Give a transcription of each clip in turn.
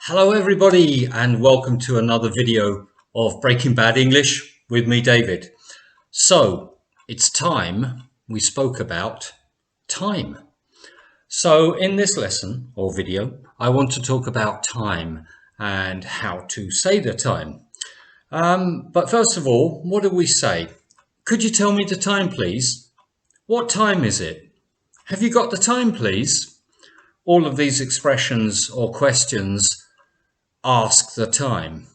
Hello everybody and welcome to another video of Breaking Bad English with me, David. So it's time we spoke about time. So in this lesson or video, I want to talk about time and how to say the time. But first of all, what do we say? Could you tell me the time, please? What time is it? Have you got the time, please? All of these expressions or questions ask the time.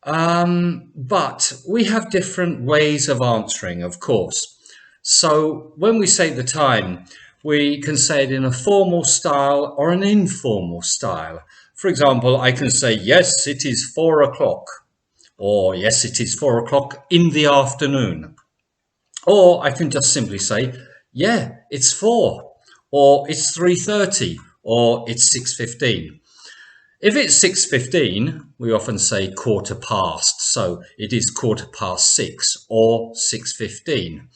But we have different ways of answering, of course. So when we say the time, we can say it in a formal style or an informal style. For example, I can say, yes, it is 4 o'clock, or yes, it is 4 o'clock in the afternoon. Or I can just simply say, yeah, it's 4, or it's 3:30, or it's 6:15. If it's 6:15, we often say quarter past, so it is 6:15 or 6:15.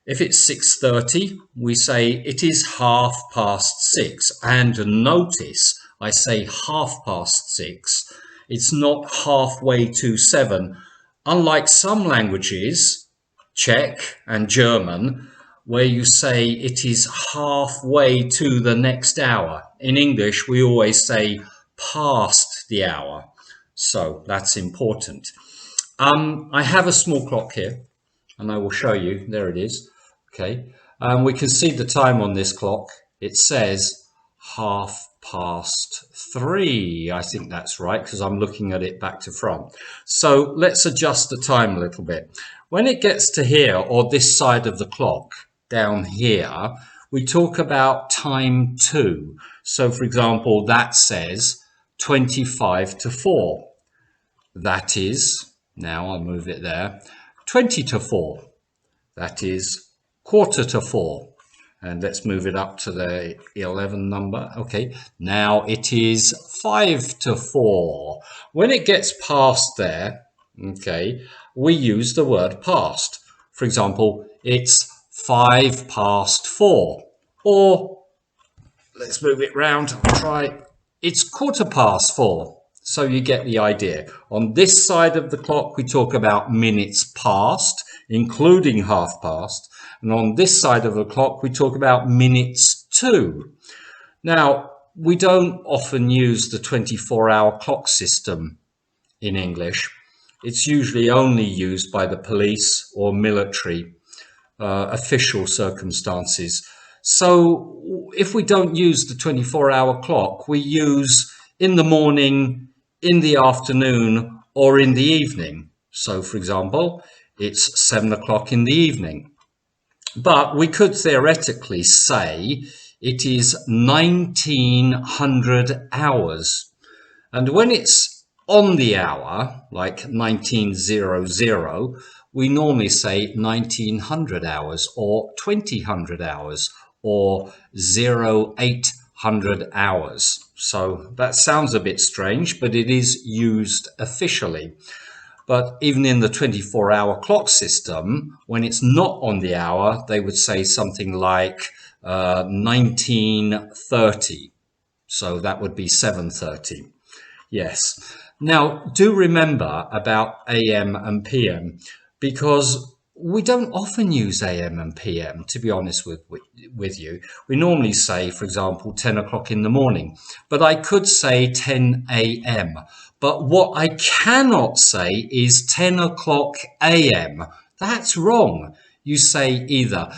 If it's 6:30, we say it is 6:30, and notice I say 6:30. It's not halfway to 7, unlike some languages, Czech and German, where you say it is halfway to the next hour. In English, we always say past the hour, so that's important. I have a small clock here and I will show you. There it is. Okay, we can see the time on this clock. It says 3:30. I think that's right because I'm looking at it back to front. So let's adjust the time a little bit. When it gets to here, or this side of the clock down here, we talk about time 2. So for example, that says 25 to 4. That is, now I'll move it there, 20 to 4. That is quarter to 4. And let's move it up to the 11 number. Okay, now it is 5 to 4. When it gets past there, okay, we use the word past. For example, it's 4:05. Or let's move it round. I'll try. It's 4:15. So you get the idea. On this side of the clock, we talk about minutes past, including half past. And on this side of the clock, we talk about minutes to. Now, we don't often use the 24-hour clock system in English. It's usually only used by the police or military, official circumstances. So if we don't use the 24-hour clock, we use in the morning, in the afternoon, or in the evening. So for example, it's 7 o'clock in the evening. But we could theoretically say it is 1900 hours. And when it's on the hour, like 1900, we normally say 1900 hours or 2000 hours or 0800 hours. So that sounds a bit strange, but it is used officially. But even in the 24-hour clock system, when it's not on the hour, they would say something like 1930. So that would be 7:30. Yes. Now, do remember about AM and PM, because we don't often use AM and PM, to be honest with you. We normally say, for example, 10 o'clock in the morning, but I could say 10 a.m. But what I cannot say is 10 o'clock a.m. That's wrong. You say either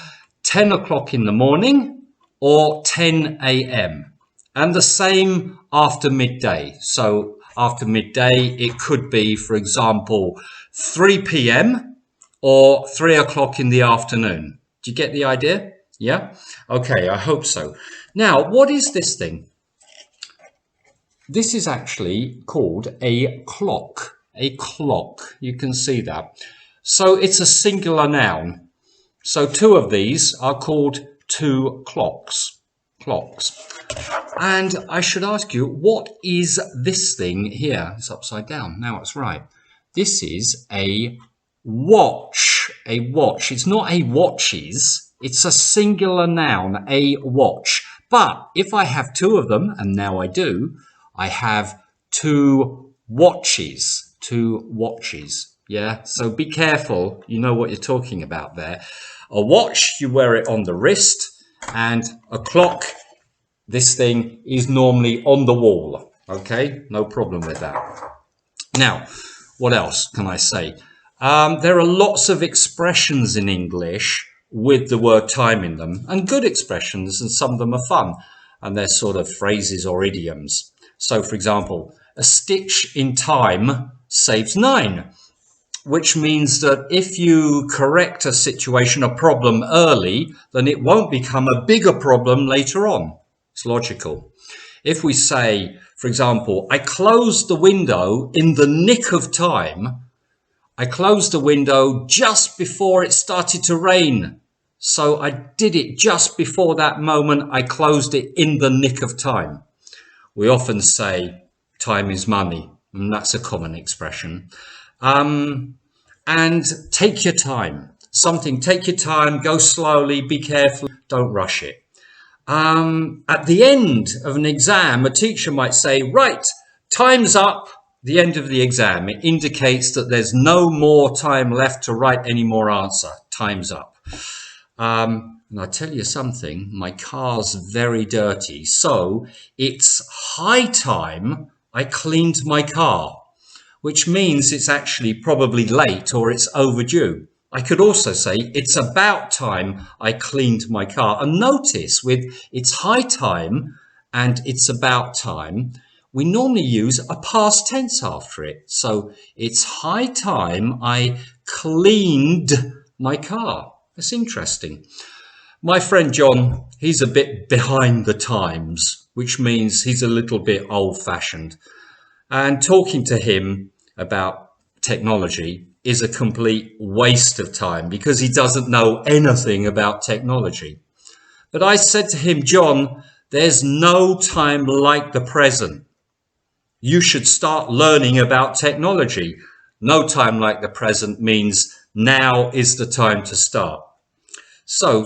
10 o'clock in the morning or 10 a.m. And the same after midday. So after midday, it could be, for example, 3 p.m. or 3 o'clock in the afternoon. Do you get the idea? Yeah? Okay, I hope so. Now, what is this thing? This is actually called a clock. A clock. You can see that. So it's a singular noun. So two of these are called two clocks. Clocks. And I should ask you, what is this thing here? It's upside down. Now it's right. This is a watch. A watch. It's not a watches. It's a singular noun, a watch. But if I have two of them, and now I do, I have 2 watches. 2 watches. Yeah, so be careful. You know what you're talking about there. A watch, you wear it on the wrist, and a clock, this thing is normally on the wall. Okay, no problem with that. Now, what else can I say? There are lots of expressions in English with the word time in them, and good expressions, and some of them are fun, and they're sort of phrases or idioms. So, for example, a stitch in time saves 9, which means that if you correct a situation, a problem early, then it won't become a bigger problem later on. It's logical. If we say, for example, I closed the window in the nick of time, I closed the window just before it started to rain. So I did it just before that moment. I closed it in the nick of time. We often say time is money, and that's a common expression. And take your time. Take your time, go slowly, be careful, don't rush it. At the end of an exam, a teacher might say, right, time's up, the end of the exam. It indicates that there's no more time left to write any more answer. Time's up. And I'll tell you something, my car's very dirty, so it's high time I cleaned my car, which means it's actually probably late or it's overdue. I could also say it's about time I cleaned my car. And notice with it's high time and it's about time, we normally use a past tense after it. So it's high time I cleaned my car. That's interesting. My friend John, he's a bit behind the times, which means he's a little bit old-fashioned. And talking to him about technology is a complete waste of time because he doesn't know anything about technology. But I said to him, John, there's no time like the present. You should start learning about technology. No time like the present means now is the time to start. So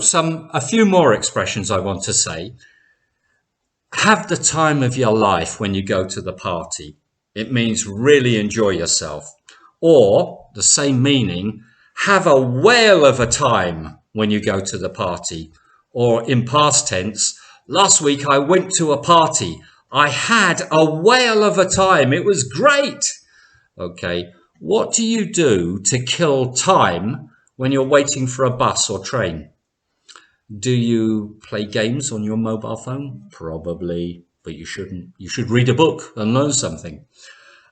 a few more expressions I want to say. Have the time of your life when you go to the party. It means really enjoy yourself. Or the same meaning, have a whale of a time when you go to the party. Or in past tense, last week I went to a party. I had a whale of a time. It was great. Okay, what do you do to kill time when you're waiting for a bus or train? Do you play games on your mobile phone? Probably, but you shouldn't. You should read a book and learn something.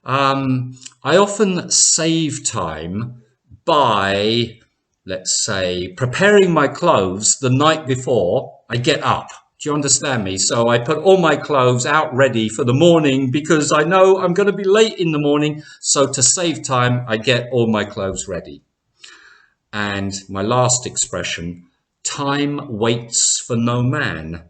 I often save time by, let's say, preparing my clothes the night before I get up. Do you understand me? So I put all my clothes out ready for the morning because I know I'm going to be late in the morning. So to save time, I get all my clothes ready. And my last expression, time waits for no man.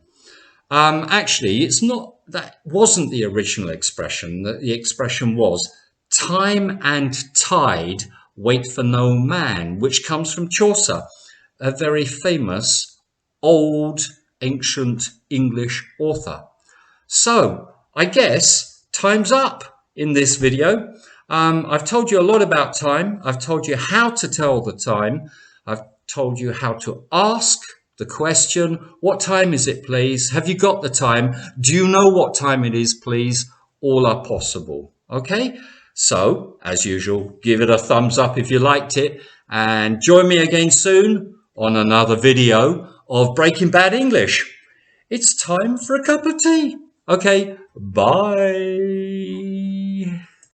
Actually, it's not. That wasn't the original expression. The expression was time and tide wait for no man, which comes from Chaucer, a very famous old ancient English author. So I guess time's up in this video. I've told you a lot about time. I've told you how to tell the time. I've told you how to ask the question, what time is it, please? Have you got the time? Do you know what time it is, please? All are possible. Okay? So, as usual, give it a thumbs up if you liked it. And join me again soon on another video of Breaking Bad English. It's time for a cup of tea. Okay, bye.